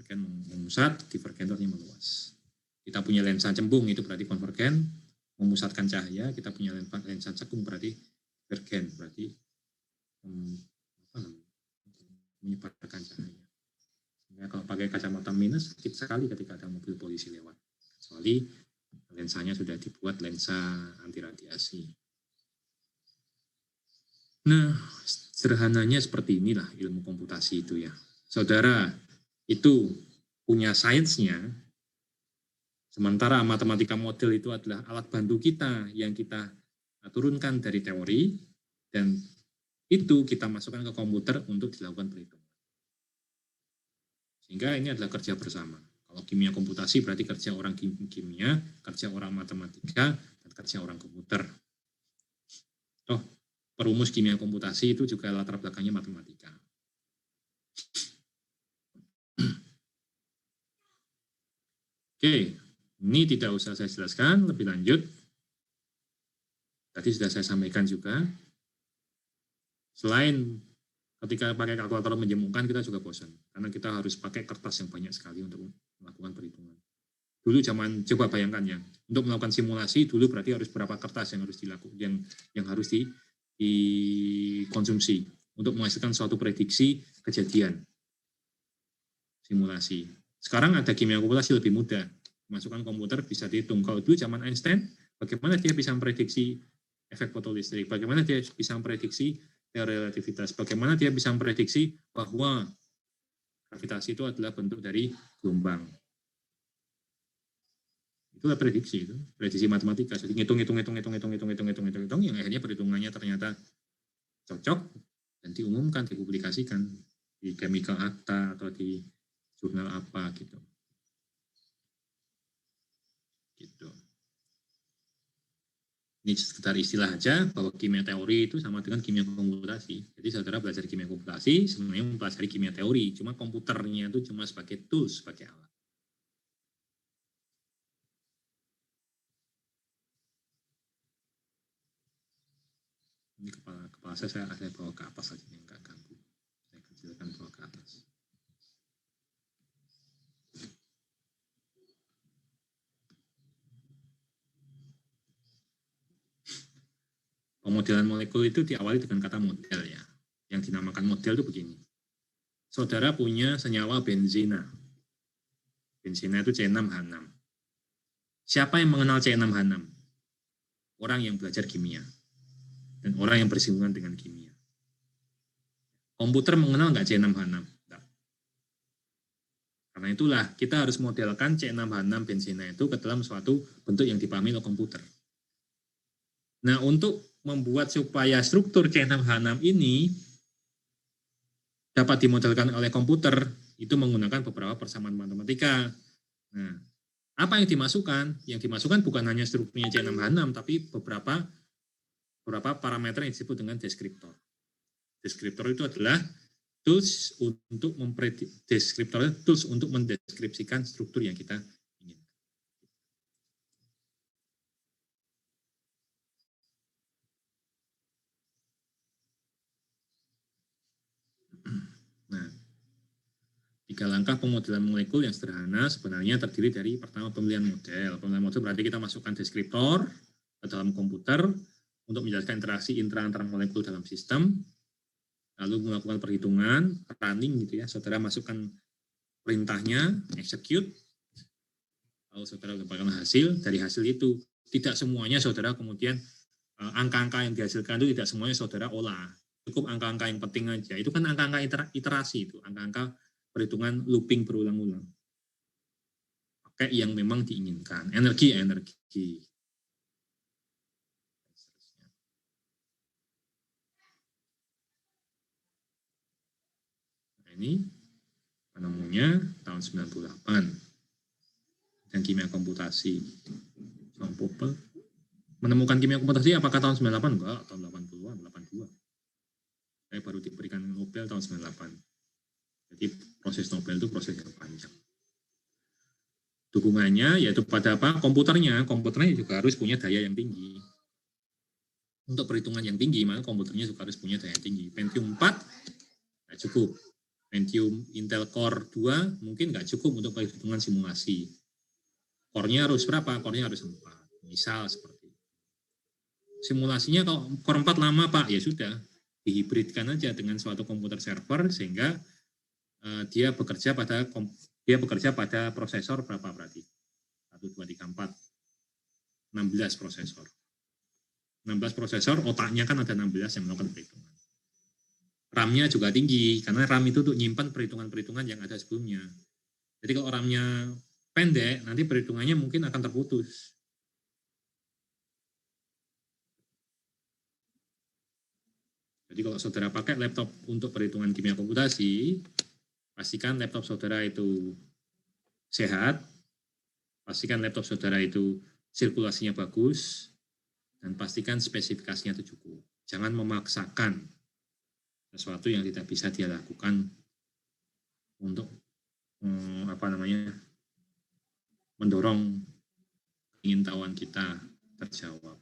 Konvergen memusat, divergen itu artinya meluas. Kita punya lensa cembung itu berarti konvergen, memusatkan cahaya. Kita punya lensa cekung berarti divergen, berarti menyebarkan cahaya. Ya, kalau pakai kacamata minus, sedikit sekali ketika ada mobil polisi lewat. Kecuali lensanya sudah dibuat lensa anti radiasi. Nah, sederhananya seperti inilah ilmu komputasi itu ya. Saudara itu punya sainsnya, sementara matematika model itu adalah alat bantu kita yang kita turunkan dari teori, dan itu kita masukkan ke komputer untuk dilakukan perhitungan. Sehingga ini adalah kerja bersama. Kalau kimia komputasi berarti kerja orang kimia, kerja orang matematika, dan kerja orang komputer. Toh, perumus kimia komputasi itu juga latar belakangnya matematika. Oke, ini tidak usah saya jelaskan lebih lanjut. Tadi sudah saya sampaikan juga. Selain ketika pakai kalkulator menjemukkan, kita juga bosan. Karena kita harus pakai kertas yang banyak sekali untuk melakukan perhitungan. Dulu zaman, coba bayangkan ya, untuk melakukan simulasi, dulu berarti harus berapa kertas yang harus dilakukan, yang harus dikonsumsi untuk menghasilkan suatu prediksi kejadian simulasi. Sekarang ada kimia komputasi lebih mudah. Masukkan komputer bisa dihitung. Kalau dulu zaman Einstein, bagaimana dia bisa memprediksi efek fotolistrik? Bagaimana dia bisa memprediksi teori relativitas? Bagaimana dia bisa memprediksi bahwa gravitasi itu adalah bentuk dari gelombang? Itulah prediksi itu, prediksi matematika. Jadi hitung, yang akhirnya perhitungannya ternyata cocok dan diumumkan, dipublikasikan di Chemical Acta atau di jurnal apa gitu. Ini sekitar istilah aja bahwa kimia teori itu sama dengan kimia komputasi. Jadi saudara belajar kimia komputasi sebenarnya mempelajari kimia teori, cuma komputernya itu cuma sebagai tools, sebagai alat. Ini kepala saya bawa ke atas saja, yang nggak ganggu. Saya kecilkan bawa ke atas. Pemodelan molekul itu diawali dengan kata model ya. Yang dinamakan model itu begini. Saudara punya senyawa benzina. Benzina itu C6H6. Siapa yang mengenal C6H6? Orang yang belajar kimia. Dan orang yang bersinggungan dengan kimia. Komputer mengenal nggak C6H6? Nggak. Karena itulah kita harus modelkan C6H6 benzina itu ke dalam suatu bentuk yang dipahami oleh komputer. Nah, untuk membuat supaya struktur C6H6 ini dapat dimodelkan oleh komputer, itu menggunakan beberapa persamaan matematika. Nah, apa yang dimasukkan? Yang dimasukkan bukan hanya strukturnya C6H6, tapi beberapa parameter yang disebut dengan deskriptor. Deskriptor itu adalah tools untuk mendeskripsikan struktur yang kita inginkan. Nah, 3 langkah pemodelan molekul yang sederhana sebenarnya terdiri dari pertama pemilihan model. Pemilihan model berarti kita masukkan deskriptor ke dalam komputer untuk menjelaskan interaksi antara molekul dalam sistem, lalu melakukan perhitungan, running gitu ya. Saudara masukkan perintahnya, execute, lalu saudara dapatkan hasil. Dari hasil itu tidak semuanya saudara kemudian angka-angka yang dihasilkan itu tidak semuanya saudara olah. Cukup angka-angka yang penting aja. Itu kan angka-angka iterasi itu, angka-angka perhitungan looping berulang-ulang. Pakai yang memang diinginkan. Energi. Nah, ini penemunya tahun 98. Dan kimia komputasi. Jean Popel. Menemukan kimia komputasi apakah tahun 98? Enggak, tahun 80-an, 82. Saya baru diberikan Nobel tahun 98. Jadi proses Nobel itu proses yang panjang. Dukungannya yaitu pada apa? Komputernya juga harus punya daya yang tinggi. Untuk perhitungan yang tinggi, maka komputernya juga harus punya daya yang tinggi. Pentium 4 cukup. Pentium Intel Core 2 mungkin nggak cukup untuk perhitungan simulasi. Core-nya harus berapa? Core-nya harus 4. Misal seperti itu. Simulasinya kalau Core 4 lama Pak, ya sudah, dihibridkan aja dengan suatu komputer server sehingga dia bekerja pada prosesor berapa berarti? 1, 2, 3, 4. 16 prosesor. 16 prosesor, otaknya kan ada 16 yang melakukan perhitungan. RAM-nya juga tinggi, karena RAM itu untuk nyimpan perhitungan-perhitungan yang ada sebelumnya. Jadi kalau RAM-nya pendek, nanti perhitungannya mungkin akan terputus. Jadi kalau saudara pakai laptop untuk perhitungan kimia komputasi, pastikan laptop saudara itu sehat, pastikan laptop saudara itu sirkulasinya bagus, dan pastikan spesifikasinya itu cukup. Jangan memaksakan sesuatu yang tidak bisa dia lakukan untuk mendorong keingintahuan kita terjawab.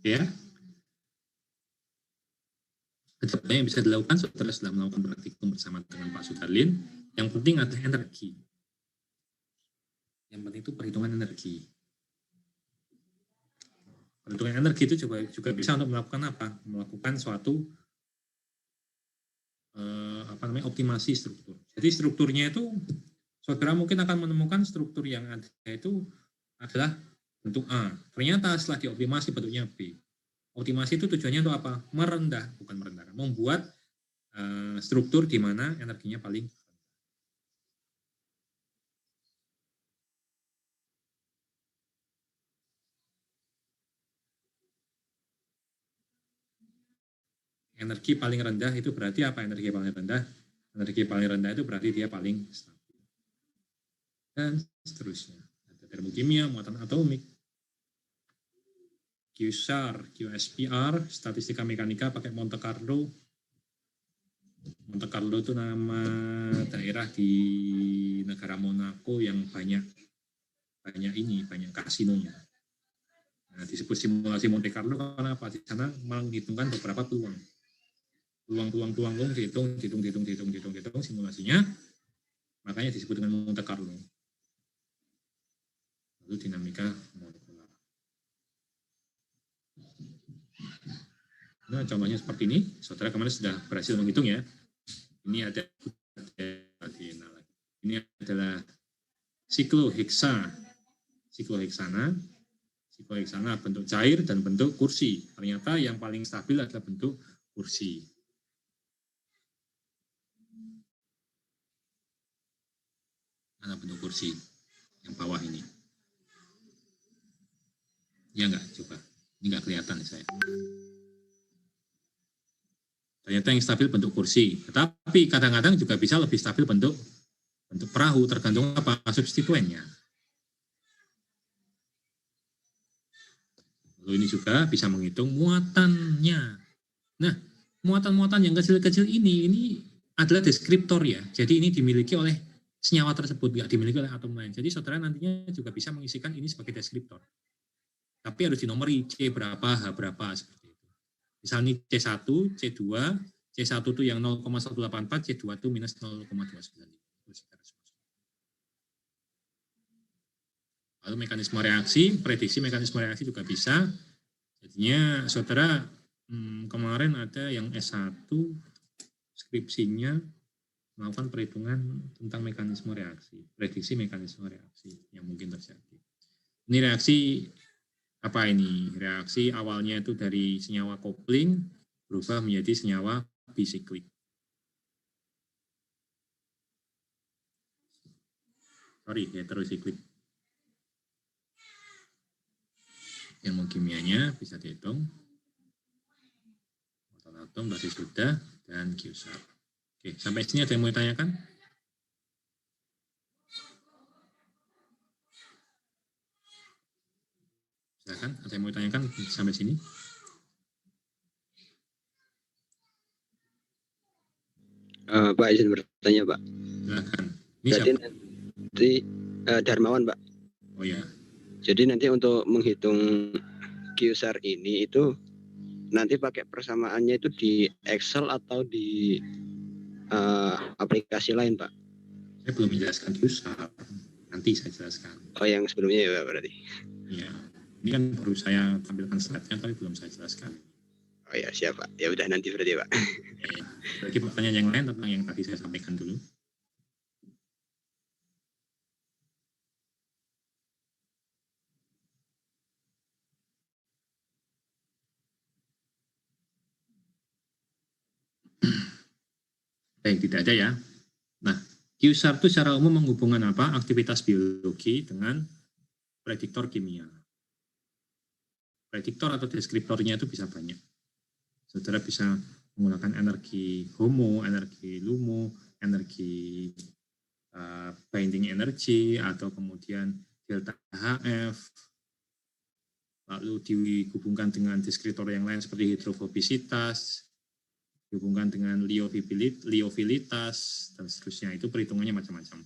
Ya, ada yang bisa dilakukan saudara setelah melakukan praktikum bersama dengan Pak Sudarlin. Yang penting ada energi. Yang penting itu perhitungan energi. Perhitungan energi itu juga bisa untuk melakukan apa? Melakukan suatu optimasi struktur. Jadi strukturnya itu saudara mungkin akan menemukan struktur yang ada itu adalah bentuk A. Ternyata setelah dioptimasi bentuknya B. Optimasi itu tujuannya untuk apa? Bukan merendahkan, membuat struktur di mana energinya paling energi paling rendah itu berarti apa? Energi paling rendah? Energi paling rendah itu berarti dia paling stabil. Dan seterusnya. Ada termokimia, muatan atomik, QSAR, QSPR, statistika mekanika pakai Monte Carlo. Monte Carlo itu nama daerah di negara Monaco yang banyak kasinonya. Nah, disebut simulasi Monte Carlo karena apa? Di sana menghitungkan beberapa peluang dihitung simulasinya, makanya disebut dengan Monte Carlo. Lalu dinamika molekular. Nah, contohnya seperti ini. Saudara kemarin sudah berhasil menghitung ya. Ini adalah sikloheksana bentuk cair dan bentuk kursi. Ternyata yang paling stabil adalah bentuk kursi. Mana bentuk kursi? Yang bawah ini. Ya enggak, coba. Ini enggak kelihatan nih saya. Ternyata yang stabil bentuk kursi. Tetapi kadang-kadang juga bisa lebih stabil bentuk perahu, tergantung apa substituennya. Lalu ini juga bisa menghitung muatannya. Nah, muatan-muatan yang kecil-kecil ini adalah deskriptor ya. Jadi ini dimiliki oleh senyawa tersebut, nggak dimiliki oleh atom lain. Jadi saudara nantinya juga bisa mengisikan ini sebagai deskriptor. Tapi harus dinomori C berapa, H berapa, seperti itu. Misalnya C1, C2, C1 itu yang 0,184, C2 itu minus 0,295. Lalu mekanisme reaksi, prediksi mekanisme reaksi juga bisa. Jadinya saudara kemarin ada yang S1 skripsinya melakukan perhitungan tentang mekanisme reaksi, prediksi mekanisme reaksi yang mungkin terjadi. Ini reaksi apa ini? Reaksi awalnya itu dari senyawa kopling berubah menjadi senyawa bisiklik. Heterosiklik. Ilmu kimianya bisa dihitung. Atom berarti sudah, dan QSAR. Oke, sampai sini ada yang mau ditanyakan? Silakan, ada yang mau ditanyakan sampai sini? Pak, izin bertanya, Pak. Silakan. Ini jadi siapa? Nanti Darmawan, Pak. Oh ya. Jadi nanti untuk menghitung QSAR ini itu nanti pakai persamaannya itu di Excel atau di aplikasi lain, Pak? Saya belum menjelaskan user, nanti saya jelaskan. Oh, yang sebelumnya ya, Pak, berarti? Iya, ini kan baru saya tampilkan slide-nya, tapi belum saya jelaskan. Oh ya, siap, Pak. Ya udah, nanti berarti, Pak. Oke. Bagi pertanyaan yang lain tentang yang tadi saya sampaikan dulu. Baik, tidak ada ya. Nah, QSAR itu secara umum menghubungkan apa? Aktivitas biologi dengan prediktor kimia. Prediktor atau deskriptornya itu bisa banyak. Saudara bisa menggunakan energi HOMO, energi LUMO, energi binding energy, atau kemudian delta HF, lalu dihubungkan dengan deskriptor yang lain seperti hidrofobisitas, dihubungkan dengan liofilitas, dan seterusnya. Itu perhitungannya macam-macam.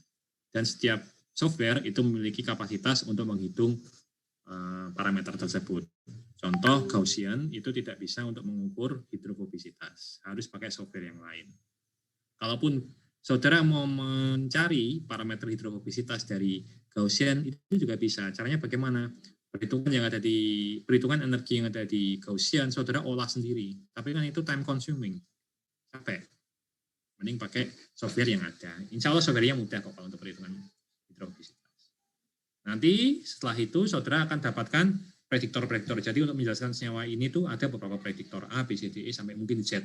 Dan setiap software itu memiliki kapasitas untuk menghitung parameter tersebut. Contoh Gaussian itu tidak bisa untuk mengukur hidrofobisitas, harus pakai software yang lain. Kalaupun saudara mau mencari parameter hidrofobisitas dari Gaussian itu juga bisa. Caranya bagaimana? Perhitungan energi yang ada di Gaussian saudara olah sendiri. Tapi kan itu time consuming, capek. Mending pakai software yang ada. Insya Allah software-nya mudah kok kalau untuk perhitungan hidrofobisitas. Nanti setelah itu saudara akan dapatkan prediktor-prediktor. Jadi untuk menjelaskan senyawa ini tuh ada beberapa prediktor A, B, C, D, E sampai mungkin Z.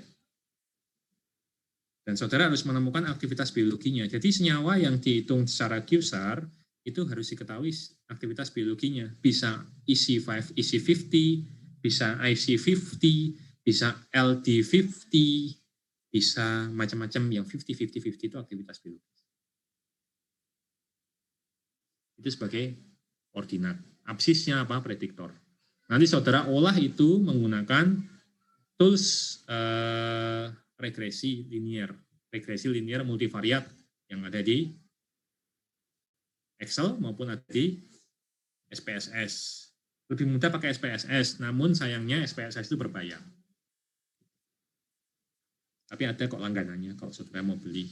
Dan saudara harus menemukan aktivitas biologinya. Jadi senyawa yang dihitung secara QSAR itu harus diketahui aktivitas biologinya. Bisa EC5, EC50, bisa IC50, bisa LD50, bisa macam-macam yang 50-50-50 itu aktivitas biologis. Itu sebagai koordinat. Absisnya apa? Prediktor. Nanti saudara olah itu menggunakan tools regresi linear multivariat yang ada di Excel maupun ada di SPSS. Lebih mudah pakai SPSS, namun sayangnya SPSS itu berbayar. Tapi ada kok langganannya kalau saudara mau beli.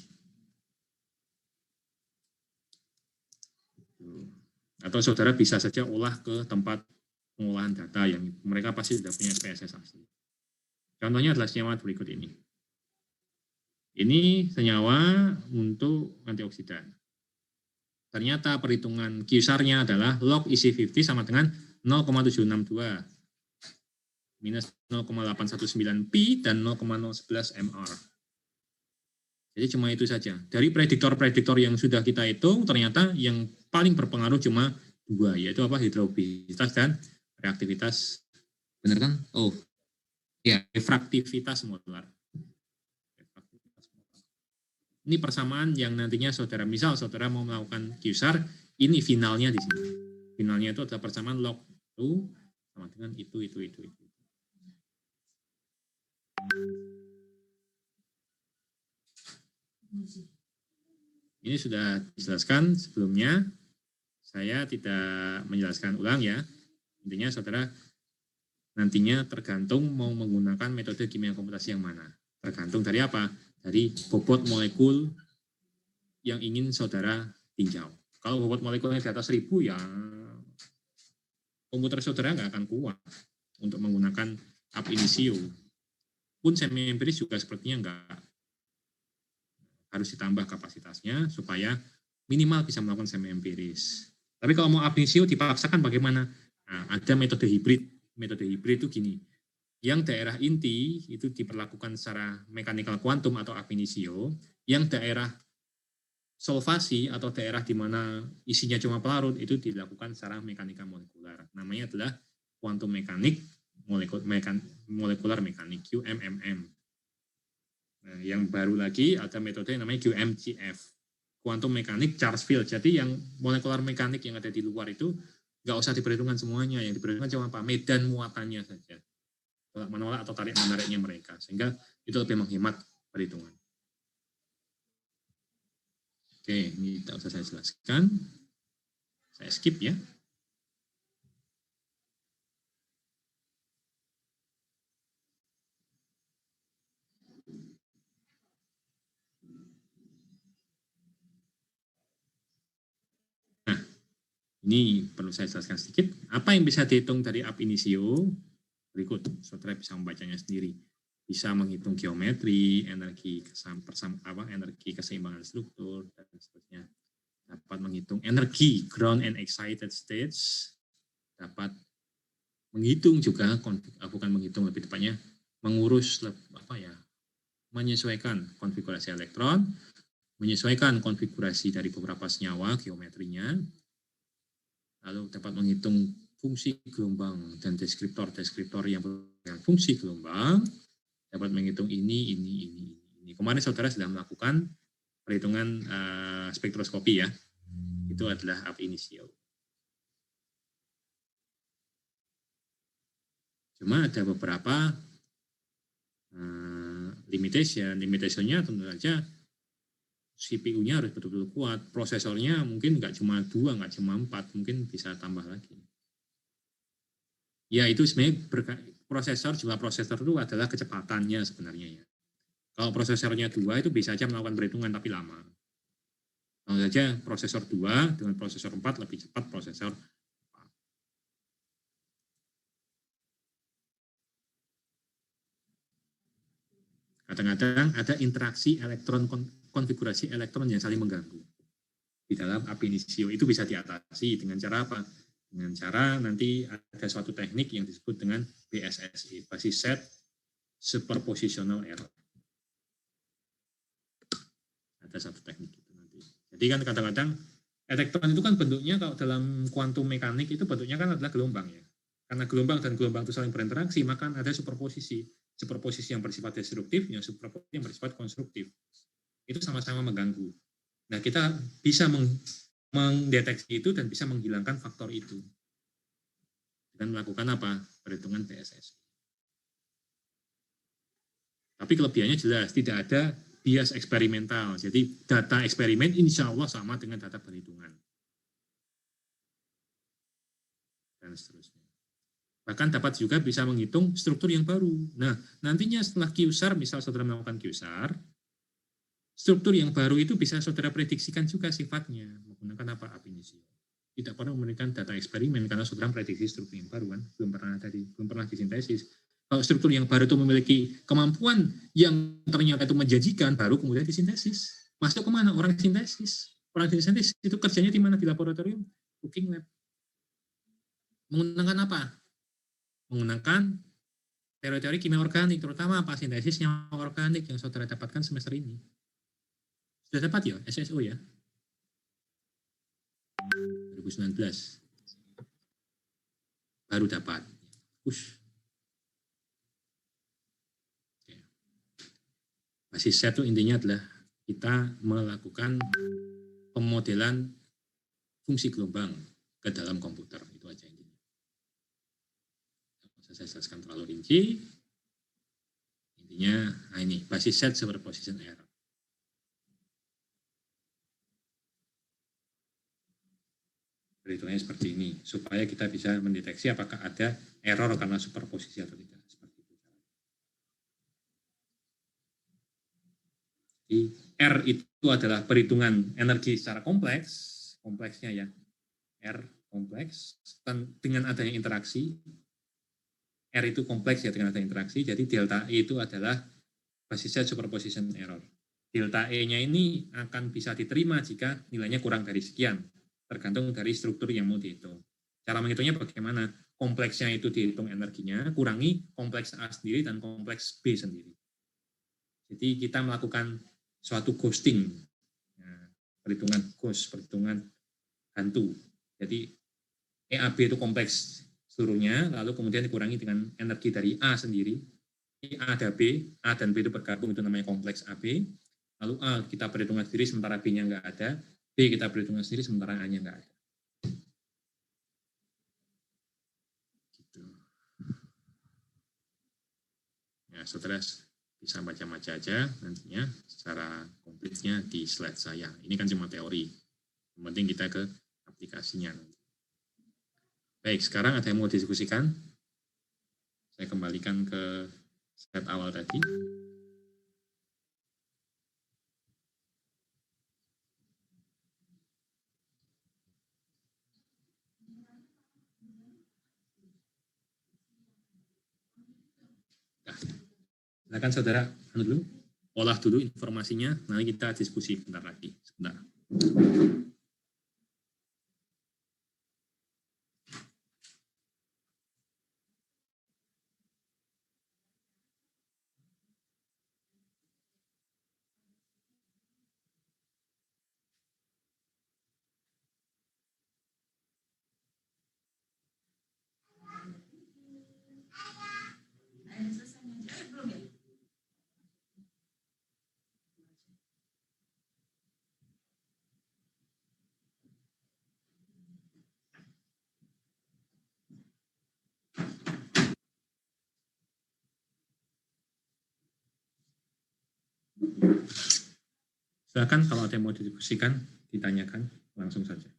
Atau saudara bisa saja olah ke tempat pengolahan data yang mereka pasti sudah punya SPSS asli. Contohnya adalah senyawa berikut ini. Ini senyawa untuk antioksidan. Ternyata perhitungan QSAR-nya adalah log EC50 sama dengan 0,762 minus 0,819 pi dan 0,011 mR. Jadi cuma itu saja. Dari prediktor-prediktor yang sudah kita hitung, ternyata yang paling berpengaruh cuma dua, yaitu apa? Hidrofobisitas dan reaktivitas. Benar kan? Oh, ya, refraktivitas molecular. Ini persamaan yang nantinya saudara, misal saudara mau melakukan QSAR, ini finalnya di sini. Finalnya itu adalah persamaan log 2 sama dengan itu. Ini sudah dijelaskan sebelumnya, saya tidak menjelaskan ulang ya. Intinya saudara nantinya tergantung mau menggunakan metode kimia komputasi yang mana. Tergantung dari apa? Dari bobot molekul yang ingin saudara tinjau. Kalau bobot molekulnya di atas 1000 ya komputer saudara nggak akan kuat untuk menggunakan ab initio. Pun semi empiris juga sepertinya nggak, harus ditambah kapasitasnya supaya minimal bisa melakukan semi empiris. Tapi kalau mau ab initio dipaksakan bagaimana? Nah, ada metode hibrid. Metode hibrid itu gini. Yang daerah inti itu diperlakukan secara mechanical quantum atau ab initio, yang daerah solvasi atau daerah di mana isinya cuma pelarut itu dilakukan secara mekanika molekuler. Namanya adalah quantum mekanik molekular mekanik QMMM. Nah, yang baru lagi ada metode yang namanya QMCF, quantum mekanik charge field. Jadi yang molekular mekanik yang ada di luar itu nggak usah diperhitungkan semuanya, yang diperhitungkan cuma apa? Medan muatannya saja, tolak menolak atau tarik menariknya mereka, sehingga itu lebih menghemat perhitungan. Oke, ini tidak usah saya jelaskan. Saya skip ya. Ini perlu saya jelaskan sedikit. Apa yang bisa dihitung dari ab initio? Berikut, saudara bisa membacanya sendiri. Bisa menghitung geometri, energi energi keseimbangan struktur, dan seterusnya. Dapat menghitung energi ground and excited states. Dapat menghitung juga, bukan menghitung, lebih tepatnya mengurus menyesuaikan konfigurasi elektron, menyesuaikan konfigurasi dari beberapa senyawa geometrinya, lalu dapat menghitung fungsi gelombang dan deskriptor yang berfungsi fungsi gelombang, dapat menghitung ini. Kemarin saudara sudah melakukan perhitungan spektroskopi ya, itu adalah ab initio. Cuma ada beberapa limitationnya tentu saja CPU-nya harus betul-betul kuat, prosesornya mungkin nggak cuma 2, nggak cuma 4, mungkin bisa tambah lagi. Ya itu sebenarnya jumlah prosesor itu adalah kecepatannya sebenarnya ya. Kalau prosesornya 2 itu bisa aja melakukan perhitungan tapi lama. Kalau saja prosesor 2 dengan prosesor 4 lebih cepat prosesor 4. Kadang-kadang ada interaksi elektron, konfigurasi elektron yang saling mengganggu. Di dalam ab initio itu bisa diatasi dengan cara apa? Dengan cara nanti ada suatu teknik yang disebut dengan BSSE, basis set superpositional error. Ada satu teknik itu nanti. Jadi kan kadang-kadang elektron itu kan bentuknya kalau dalam kuantum mekanik itu bentuknya kan adalah gelombang ya. Karena gelombang dan gelombang itu saling berinteraksi, maka ada superposisi. Superposisi yang bersifat destruktif, yang superposisi yang bersifat konstruktif. Itu sama-sama mengganggu. Nah, kita bisa mendeteksi itu dan bisa menghilangkan faktor itu. Dan melakukan apa? Perhitungan BSSE. Tapi kelebihannya jelas, tidak ada bias eksperimental. Jadi data eksperimen insya Allah sama dengan data perhitungan. Dan seterusnya. Bahkan dapat juga bisa menghitung struktur yang baru. Nah, nantinya setelah QSAR, misal saudara melakukan QSAR, struktur yang baru itu bisa saudara prediksikan juga sifatnya. Menggunakan apa? Ab initio. Tidak perlu memberikan data eksperimen karena saudara prediksi struktur yang baru kan, belum pernah disintesis. Kalau struktur yang baru itu memiliki kemampuan yang ternyata itu menjanjikan, baru kemudian disintesis. Masuk kemana? Orang sintesis. Orang sintesis itu kerjanya di mana? Di laboratorium, cooking lab. Menggunakan apa? Menggunakan teori-teori kimia organik, terutama apa? Sintesis senyawa organik yang saudara dapatkan semester ini. Sudah dapat ya, SSO ya? 2019. Baru dapat. Basis set itu intinya adalah kita melakukan pemodelan fungsi gelombang ke dalam komputer. Itu aja intinya. Saya jelaskan terlalu rinci. Intinya, nah ini, basis set superposition error. Perhitungannya seperti ini, supaya kita bisa mendeteksi apakah ada error karena superposisi atau tidak. Seperti itu. Jadi, R itu adalah perhitungan energi secara kompleksnya ya. R kompleks, dengan adanya interaksi, R itu kompleks ya dengan adanya interaksi, jadi delta E itu adalah basis set superposition error. Delta E-nya ini akan bisa diterima jika nilainya kurang dari sekian, tergantung dari struktur yang mau dihitung. Cara menghitungnya bagaimana? Kompleksnya itu dihitung energinya, kurangi kompleks A sendiri dan kompleks B sendiri. Jadi kita melakukan suatu ghosting, perhitungan ghost, perhitungan hantu. Jadi EAB itu kompleks seluruhnya, lalu kemudian dikurangi dengan energi dari A sendiri. A ada B, A dan B itu bergabung, itu namanya kompleks AB. Lalu A kita perhitungan sendiri sementara B-nya nggak ada, B kita perhitungan sendiri sementara A-nya nggak ada. Gitu. Ya, saudara bisa baca-baca aja nantinya secara komplitnya di slide saya. Ini kan cuma teori. Yang penting kita ke aplikasinya. Baik, sekarang ada yang mau diskusikan? Saya kembalikan ke slide awal tadi. Silakan saudara, dulu olah dulu informasinya, nanti kita diskusi bentar lagi. Sebentar. Silakan kalau ada yang mau didiskusikan, ditanyakan langsung saja.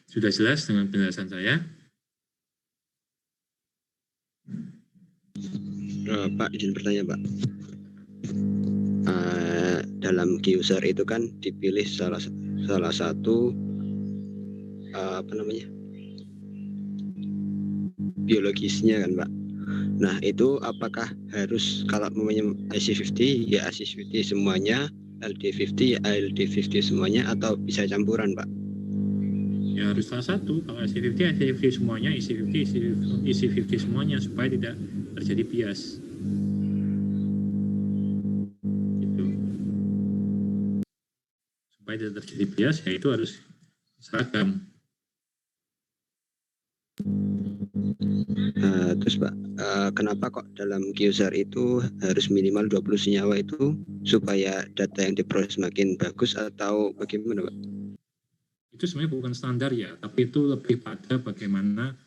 Sudah jelas dengan penjelasan saya? Pak, izin bertanya Pak. Dalam Q-user itu kan dipilih salah satu biologisnya kan Pak. Nah itu apakah harus kalau memang IC50 ya IC50 semuanya, LD50 ya LD50 semuanya, atau bisa campuran Pak? Ya harus salah satu. Kalau IC50, IC50 semuanya, IC50 semuanya supaya tidak terjadi bias. Gitu. Supaya tidak terjadi bias, ya itu harus seragam. Terus Pak, kenapa kok dalam Q-user itu harus minimal 20 senyawa itu supaya data yang diproses makin bagus atau bagaimana Pak? Itu sebenarnya bukan standar ya, tapi itu lebih pada bagaimana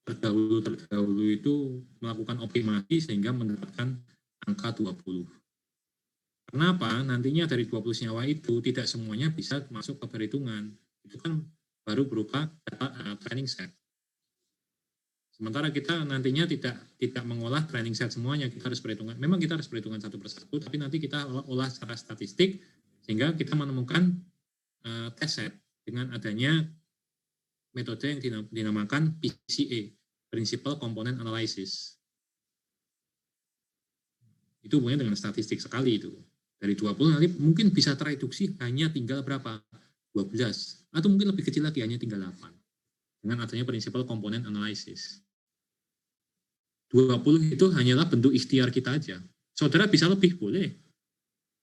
terdahulu itu melakukan optimasi sehingga mendapatkan angka 20. Kenapa? Nantinya dari 20 senyawa itu tidak semuanya bisa masuk ke perhitungan. Itu kan baru berupa data training set. Sementara kita nantinya tidak mengolah training set semuanya, kita harus perhitungan. Memang kita harus perhitungan satu persatu, tapi nanti kita olah secara statistik sehingga kita menemukan test set dengan adanya metode yang dinamakan PCA, Principal Component Analysis. Itu hubungannya dengan statistik sekali itu. Dari 20 nanti mungkin bisa tereduksi hanya tinggal berapa? 12. Atau mungkin lebih kecil lagi, hanya tinggal 8. Dengan adanya Principal Component Analysis. 20 itu hanyalah bentuk ikhtiar kita aja. Saudara bisa lebih, boleh.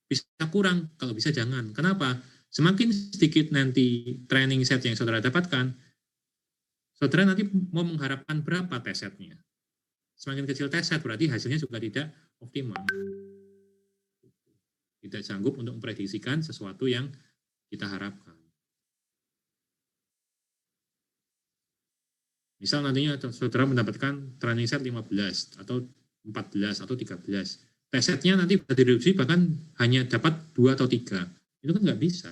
Bisa kurang, kalau bisa jangan. Kenapa? Semakin sedikit nanti training set yang saudara dapatkan, saudara nanti mau mengharapkan berapa test setnya. Semakin kecil test set, berarti hasilnya juga tidak optimal. Tidak sanggup untuk memprediksikan sesuatu yang kita harapkan. Misal nantinya saudara mendapatkan training set 15 atau 14 atau 13. Test setnya nanti bisa direduksi bahkan hanya dapat 2 atau 3. Itu kan nggak bisa.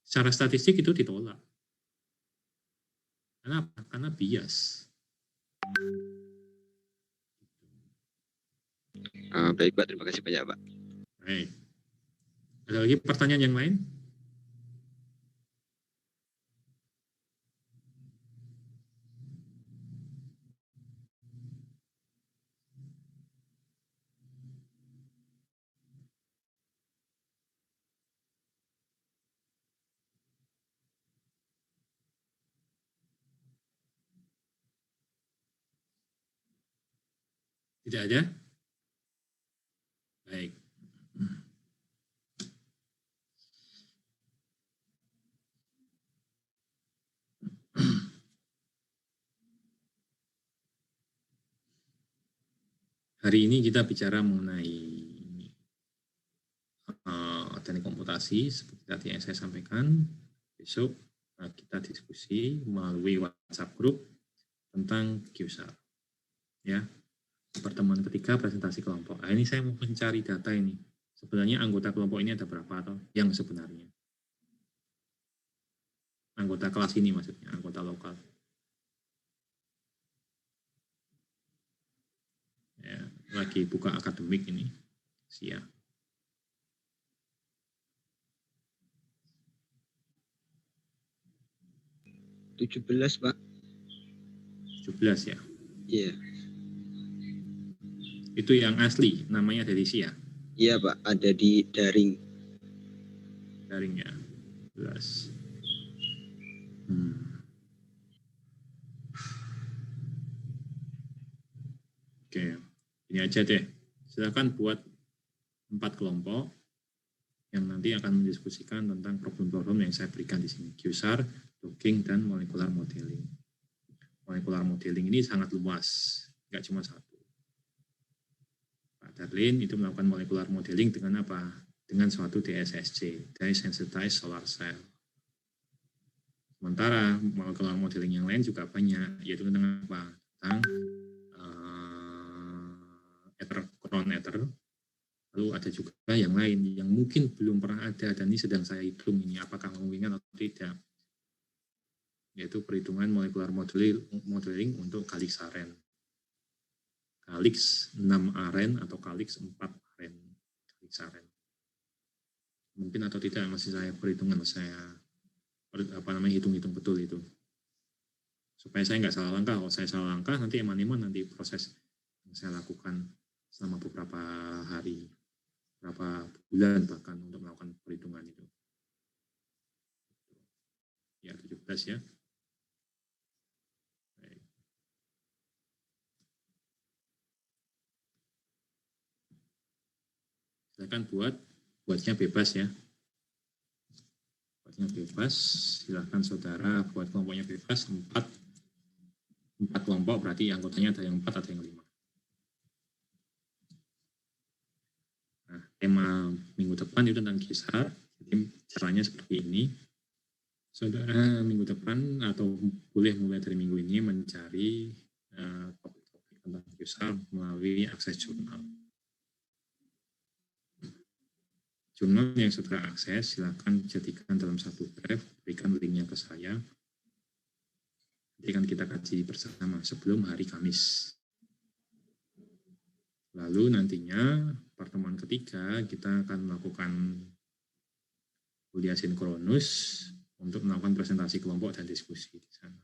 Secara statistik itu ditolak. Kenapa? Karena bias. Baik Pak, terima kasih banyak Pak. Baik. Ada lagi pertanyaan yang lain? Tidak ada? Baik. hari ini kita bicara mengenai teknik komputasi seperti tadi yang saya sampaikan. Besok kita diskusi melalui WhatsApp group tentang QSAR. Ya, pertemuan ketiga presentasi kelompok. Nah, ini saya mau mencari data ini. Sebenarnya anggota kelompok ini ada berapa atau yang sebenarnya? Anggota kelas ini maksudnya, anggota lokal. Ya, lagi buka akademik ini. Siap. 17, Pak. 17 ya. Iya. Itu yang asli, namanya dari SIA. Iya, Pak, ada di daring. Daring ya. 11. Oke, ini aja deh. Silakan buat 4 kelompok yang nanti akan mendiskusikan tentang problem-problem yang saya berikan di sini. QSAR, docking, dan molecular modeling. Molecular modeling ini sangat luas, nggak cuma satu. Pak Darlin itu melakukan molecular modeling dengan apa? Dengan suatu DSSC, Dye Sensitized Solar Cell. Sementara molecular modeling yang lain juga banyak, yaitu tentang apa? Tentang crown ether. Lalu ada juga yang lain yang mungkin belum pernah ada dan ini sedang saya hitung ini apakah memungkinkan atau tidak, yaitu perhitungan molecular modeling untuk Calyx aren, Calyx 6 aren atau Calyx 4 aren, Calyx aren. Mungkin atau tidak masih saya perhitungan, saya hitung-hitung betul itu supaya saya nggak salah langkah. Kalau saya salah langkah nanti eman-eman nanti proses yang saya lakukan selama beberapa hari, beberapa bulan bahkan untuk melakukan perhitungan itu. Ya, 17 ya. Baik. Silakan buatnya bebas ya. Buatnya bebas, silakan saudara buat kelompoknya bebas, 4 kelompok, berarti anggotanya ada yang 4 atau yang 5. Nah, tema minggu depan itu tentang QSAR. Jadi caranya seperti ini. Saudara minggu depan atau boleh mulai dari minggu ini mencari topik-topik tentang QSAR melalui akses jurnal. Jurnal yang saudara akses silakan jadikan dalam satu draft, berikan linknya ke saya. Nanti akan kita kaji bersama sebelum hari Kamis. Lalu nantinya pertemuan ketiga kita akan melakukan kuliah sinkronus untuk melakukan presentasi kelompok dan diskusi di sana.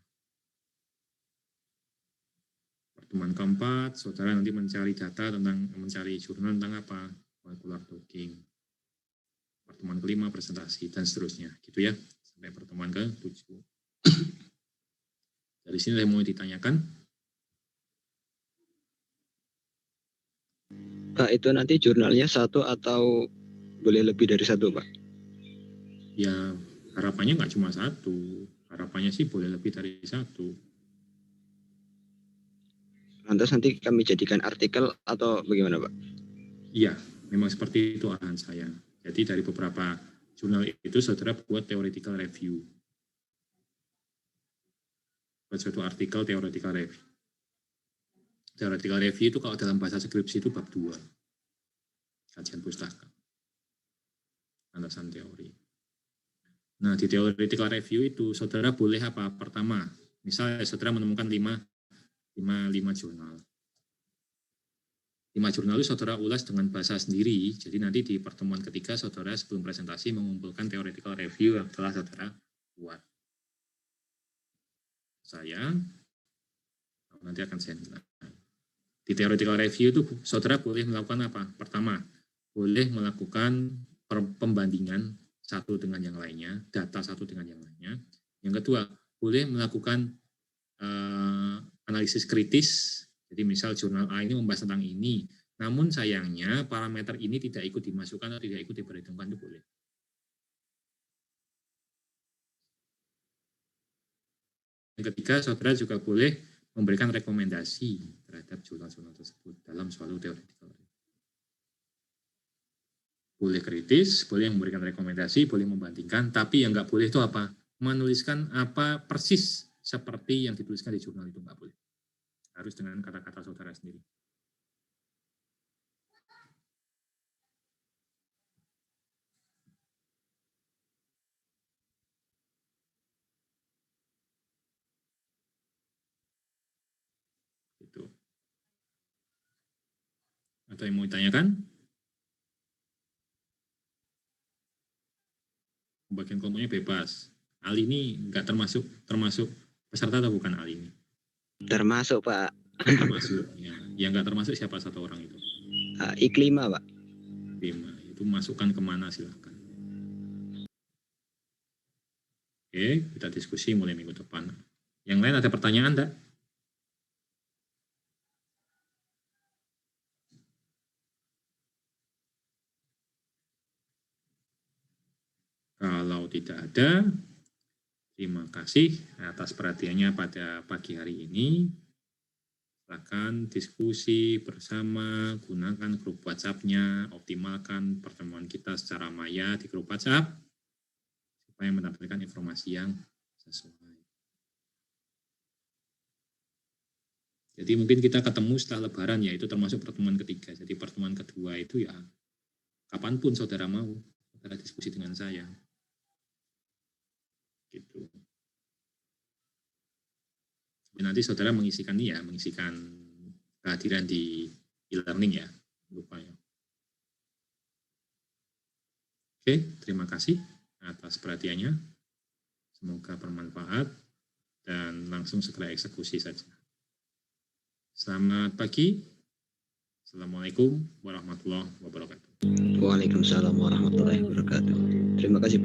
Pertemuan keempat, saudara nanti mencari data mencari jurnal tentang apa? Molecular docking. Pertemuan kelima, presentasi, dan seterusnya. Gitu ya, sampai pertemuan ke-7. Dari sini saya mau ditanyakan. Pak, itu nanti jurnalnya satu atau boleh lebih dari satu, Pak? Ya, harapannya nggak cuma satu. Harapannya sih boleh lebih dari satu. Lantas nanti kami jadikan artikel atau bagaimana, Pak? Iya, memang seperti itu arahan saya. Jadi dari beberapa jurnal itu saudara buat theoretical review. Buat suatu artikel theoretical review. Theoretical review itu kalau dalam bahasa skripsi itu bab 2. Kajian pustaka. Landasan teori. Nah, di theoretical review itu saudara boleh apa? Pertama, misalnya saudara menemukan 5 jurnal. 5 jurnal itu saudara ulas dengan bahasa sendiri. Jadi nanti di pertemuan ketiga saudara sebelum presentasi mengumpulkan theoretical review yang telah saudara buat. Saya nanti akan send. Di theoretical review itu saudara boleh melakukan apa? Pertama, boleh melakukan pembandingan satu dengan yang lainnya, data satu dengan yang lainnya. Yang kedua, boleh melakukan analisis kritis. Jadi misal jurnal A ini membahas tentang ini, namun sayangnya parameter ini tidak ikut dimasukkan atau tidak ikut diperhitungkan, itu boleh. Yang ketiga, saudara juga boleh memberikan rekomendasi terhadap jurnal-jurnal tersebut dalam suatu theoretical review. Boleh kritis, boleh memberikan rekomendasi, boleh membandingkan, tapi yang nggak boleh itu apa? Menuliskan apa persis seperti yang dituliskan di jurnal itu, nggak boleh. Harus dengan kata-kata saudara sendiri. Itu. Atau yang mau ditanyakan? Bagian kelompoknya bebas. Ali ini nggak termasuk peserta atau bukan Ali ini? Termasuk Pak. Termasuk. Ya. Yang nggak termasuk siapa satu orang itu? Iklima Pak. Iklima. Itu masukkan kemana silahkan. Oke, kita diskusi mulai minggu depan. Yang lain ada pertanyaan enggak? Kalau tidak ada, terima kasih atas perhatiannya pada pagi hari ini. Silakan diskusi bersama, gunakan grup WhatsApp-nya, optimalkan pertemuan kita secara maya di grup WhatsApp, supaya mendapatkan informasi yang sesuai. Jadi mungkin kita ketemu setelah Lebaran, ya itu termasuk pertemuan ketiga. Jadi pertemuan kedua itu ya kapanpun saudara mau, saudara diskusi dengan saya. Gitu. Nanti saudara mengisikan kehadiran di e-learning ya, lupa ya. Oke, terima kasih atas perhatiannya. Semoga bermanfaat dan langsung segera eksekusi saja. Selamat pagi. Assalamualaikum warahmatullahi wabarakatuh. Waalaikumsalam warahmatullahi wabarakatuh. Terima kasih Pak.